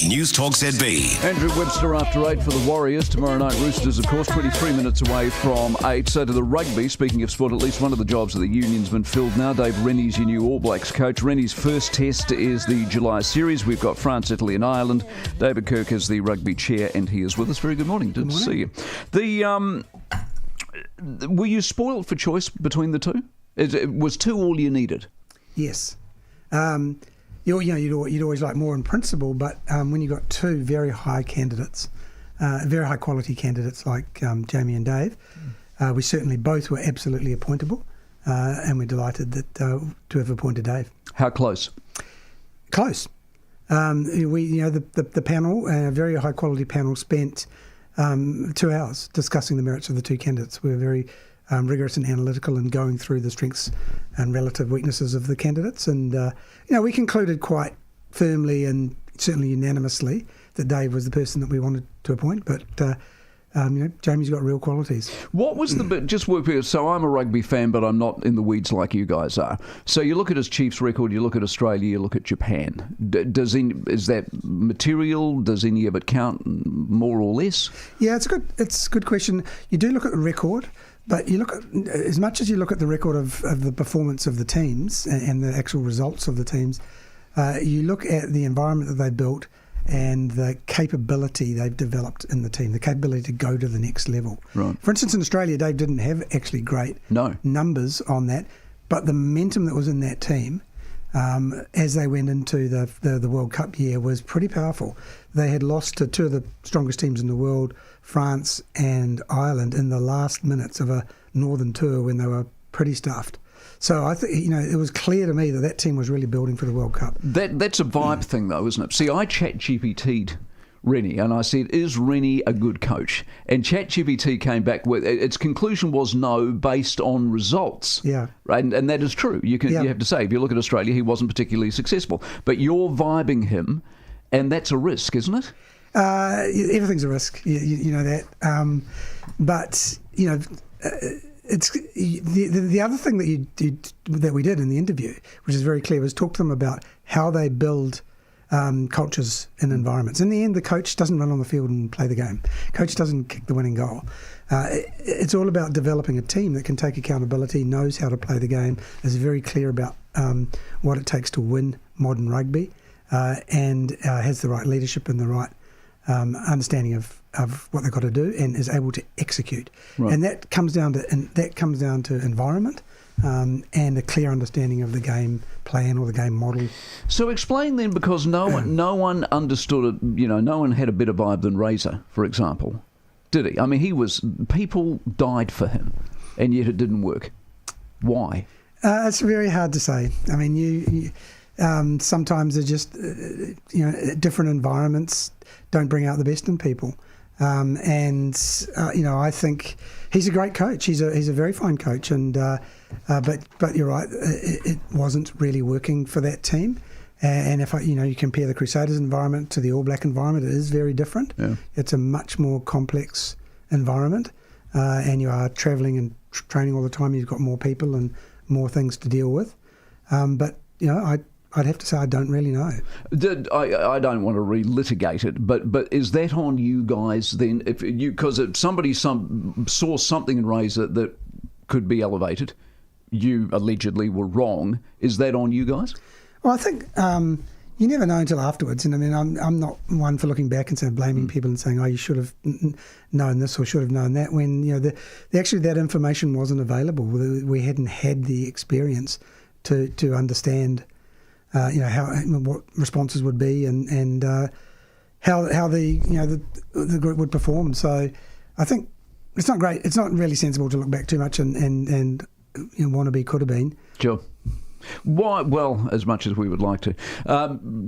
Newstalk ZB. Andrew Webster after 8 for the Warriors. Tomorrow night, Roosters, of course, 23 minutes away from 8. So to the rugby, speaking of sport, at least one of the jobs of the union's been filled now. Dave Rennie's your new All Blacks coach. Rennie's first test is the July series. We've got France, Italy and Ireland. David Kirk is the rugby chair and he is with us. Very good morning. Good to see you. Were you spoiled for choice between the two? Was 2 all you needed? Yes. You'd always like more in principle, but when you've got 2 very high candidates, very high quality candidates like Jamie and Dave, we certainly both were absolutely appointable, and we're delighted that to have appointed Dave. How close? Close. The panel, a very high quality panel, spent 2 hours discussing the merits of the 2 candidates. We were very rigorous and analytical and going through the strengths and relative weaknesses of the candidates. And, we concluded quite firmly and certainly unanimously that Dave was the person that we wanted to appoint. But, Jamie's got real qualities. What was the bit, just work here, so I'm a rugby fan, but I'm not in the weeds like you guys are. So you look at his Chiefs record, you look at Australia, you look at Japan. Is that material? Does any of it count more or less? Yeah, it's a good question. You do look at the record. But you look at, as much as you look at the record of the performance of the teams and the actual results of the teams, you look at the environment that they built and the capability they've developed in the team, the capability to go to the next level. Right. For instance, in Australia, Dave didn't have actually great numbers on that, but the momentum that was in that team as they went into the World Cup year was pretty powerful. They had lost to 2 of the strongest teams in the world, France and Ireland, in the last minutes of a Northern tour when they were pretty stuffed. So I think it was clear to me that team was really building for the World Cup. That's a vibe thing, though, isn't it? See, I ChatGPT'd Rennie and I said, "Is Rennie a good coach?" And ChatGPT came back with its conclusion was no, based on results. Yeah, right, and that is true. You have to say, if you look at Australia, he wasn't particularly successful, but you're vibing him, and that's a risk, isn't it? Everything's a risk, you know that. But it's the other thing that we did in the interview, which is very clear, was talk to them about how they build cultures and environments. In the end, the coach doesn't run on the field and play the game. Coach doesn't kick the winning goal. It's all about developing a team that can take accountability, knows how to play the game, is very clear about what it takes to win modern rugby, and has the right leadership and the right understanding of what they've got to do, and is able to execute. Right. And that comes down to environment. And a clear understanding of the game plan or the game model. So explain then, because no one understood it. No one had a better vibe than Razor, for example, did he? I mean, people died for him, and yet it didn't work. Why? It's very hard to say. I mean, you sometimes they're just different environments don't bring out the best in people. I think he's a great coach. He's a very fine coach, and but you're right, it wasn't really working for that team. And if you compare the Crusaders environment to the All Black environment, it is very different. Yeah. It's a much more complex environment, and you are travelling and training all the time. You've got more people and more things to deal with. But I'd have to say I don't really know. I don't want to relitigate it, but is that on you guys then? Because if somebody saw something in Razor that could be elevated, you allegedly were wrong. Is that on you guys? Well, I think you never know until afterwards. And I mean, I'm not one for looking back and saying blaming people and saying, "Oh, you should have known this or should have known that." When actually that information wasn't available. We hadn't had the experience to understand. What responses would be and how the group would perform. So I think it's not great. It's not really sensible to look back too much and want to be could have been. Sure. Why? Well, as much as we would like to.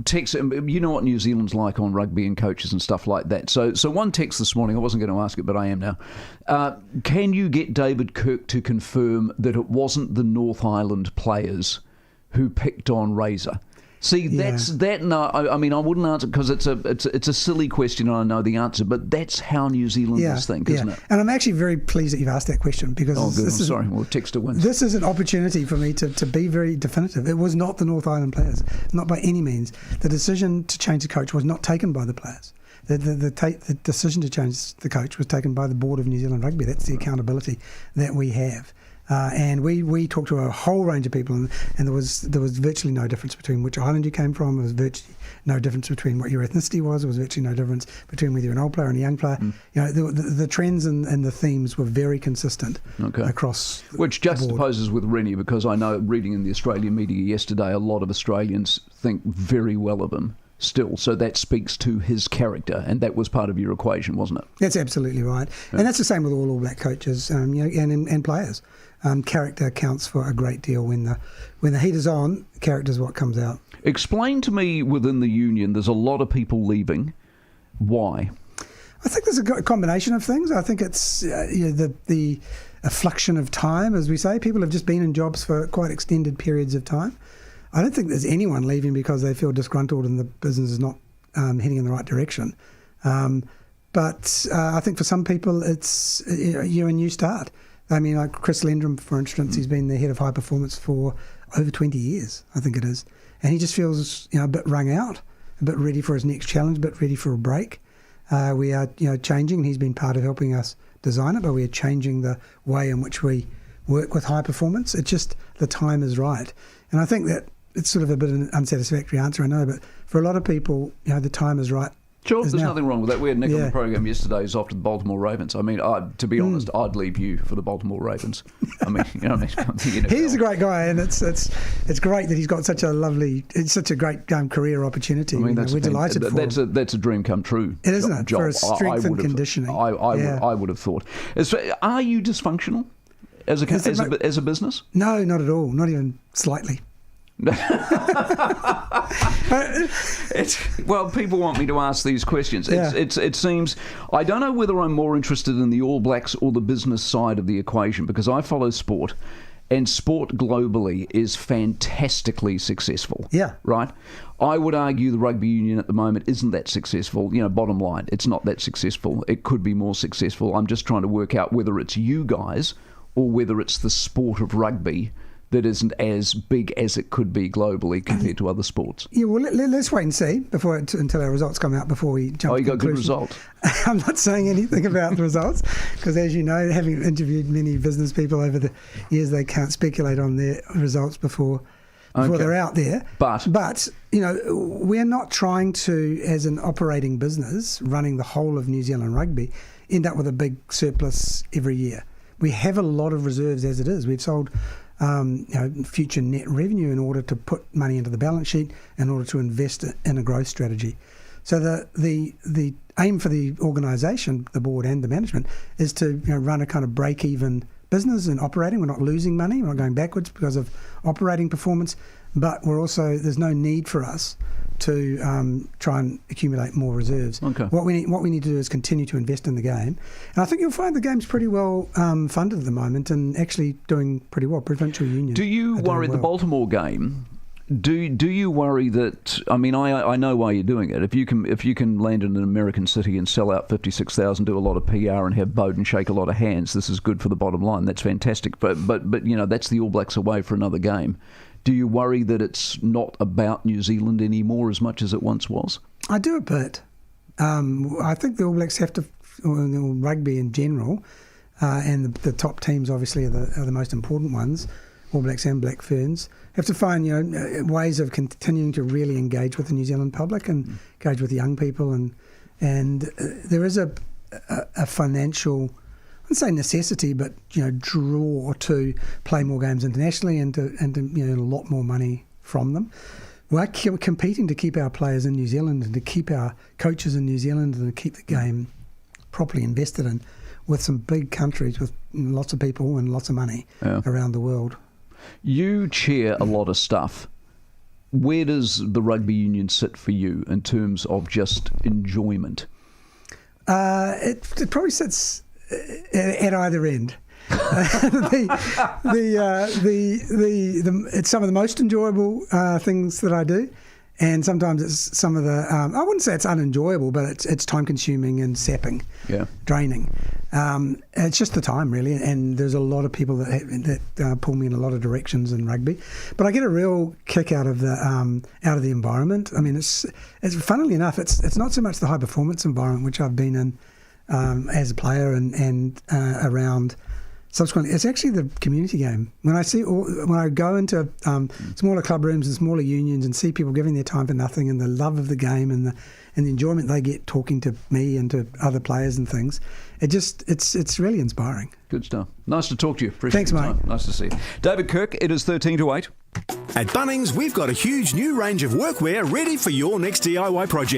Text, you know what New Zealand's like on rugby and coaches and stuff like that. So one text this morning, I wasn't going to ask it, but I am now. Can you get David Kirk to confirm that it wasn't the North Island players who picked on Razor? See, that's that. No, I mean, I wouldn't answer because it's a silly question, and I know the answer. But that's how New Zealanders think, isn't it? And I'm actually very pleased that you've asked that question because sorry, well, Texter wins. This is an opportunity for me to be very definitive. It was not the North Island players, not by any means. The decision to change the coach was not taken by the players. The decision to change the coach was taken by the board of New Zealand Rugby. That's the accountability that we have. And we talked to a whole range of people, and there was virtually no difference between which island you came from. There was virtually no difference between what your ethnicity was. There was virtually no difference between whether you're an old player and a young player. You know, the trends and the themes were very consistent across. Which juxtaposes with Rennie, because I know, reading in the Australian media yesterday, a lot of Australians think very well of him still, so that speaks to his character, and that was part of your equation, wasn't it? That's absolutely right, and that's the same with all Black coaches, and players. Character counts for a great deal. When the heat is on, character is what comes out. Explain to me, within the union, there's a lot of people leaving. Why? I think there's a combination of things. I think it's the affliction of time, as we say. People have just been in jobs for quite extended periods of time. I don't think there's anyone leaving because they feel disgruntled and the business is not heading in the right direction. But I think for some people, it's a new start. I mean, like Chris Lendrum, for instance, he's been the head of high performance for over 20 years, I think it is. And he just feels, a bit wrung out, a bit ready for his next challenge, a bit ready for a break. We are, changing, and he's been part of helping us design it, but we are changing the way in which we work with high performance. It's just the time is right. And I think that it's sort of a bit of an unsatisfactory answer, I know, but for a lot of people, the time is right. Sure, there's nothing wrong with that. We had Nick on the program yesterday who's off to the Baltimore Ravens. I mean, to be honest, I'd leave you for the Baltimore Ravens. I mean, he's a great guy, and it's great that he's got such a great career opportunity. I mean, we're delighted for him. That's a dream come true. It isn't it, for strength and conditioning. I would have thought. Are you dysfunctional as a business? No, not at all. Not even slightly. Well, people want me to ask these questions. It seems, I don't know whether I'm more interested in the All Blacks or the business side of the equation, because I follow sport, and sport globally is fantastically successful. Yeah. Right? I would argue the rugby union at the moment isn't that successful. Bottom line, it's not that successful. It could be more successful. I'm just trying to work out whether it's you guys or whether it's the sport of rugby that isn't as big as it could be globally compared to other sports. Yeah, well, let's wait and see until our results come out before we jump to conclusions. You got good results. I'm not saying anything about the results because, as you know, having interviewed many business people over the years, they can't speculate on their results before they're out there. But we're not trying to, as an operating business running the whole of New Zealand rugby, end up with a big surplus every year. We have a lot of reserves as it is. We've sold future net revenue in order to put money into the balance sheet in order to invest in a growth strategy. So the aim for the organisation, the board and the management, is to run a kind of break-even business and operating. We're not losing money. We're not going backwards because of operating performance, but there's no need for us to try and accumulate more reserves. Okay. What we need to do is continue to invest in the game, and I think you'll find the game's pretty well funded at the moment and actually doing pretty well. Provincial unions. Do you worry the Baltimore game? Do you worry that? I mean, I know why you're doing it. If you can land in an American city and sell out 56,000, do a lot of PR and have Bowden shake a lot of hands, this is good for the bottom line. That's fantastic. But that's the All Blacks away for another game. Do you worry that it's not about New Zealand anymore as much as it once was? I do a bit. I think the All Blacks have to, or rugby in general, and the top teams obviously are the most important ones, All Blacks and Black Ferns, have to find ways of continuing to really engage with the New Zealand public and engage with young people, and there is a financial, I wouldn't say necessity, but draw to play more games internationally and to a lot more money from them. We're competing to keep our players in New Zealand and to keep our coaches in New Zealand and to keep the game properly invested in with some big countries with lots of people and lots of money around the world. You chair a lot of stuff. Where does the rugby union sit for you in terms of just enjoyment? It probably sits at either end. It's some of the most enjoyable things that I do. And sometimes it's some of the, I wouldn't say it's unenjoyable, but it's time consuming and sapping, draining. It's just the time, really. And there's a lot of people that pull me in a lot of directions in rugby. But I get a real kick out of the environment. I mean, it's funnily enough, it's not so much the high performance environment, which I've been in as a player and around. Subsequently, it's actually the community game. When I go into smaller club rooms and smaller unions and see people giving their time for nothing, and the love of the game and the enjoyment they get talking to me and to other players and things, it's really inspiring. Good stuff. Nice to talk to you. Appreciate Thanks, your mate. time. Nice to see you. David Kirk, it is 13 to 8. At Bunnings, we've got a huge new range of workwear ready for your next DIY project.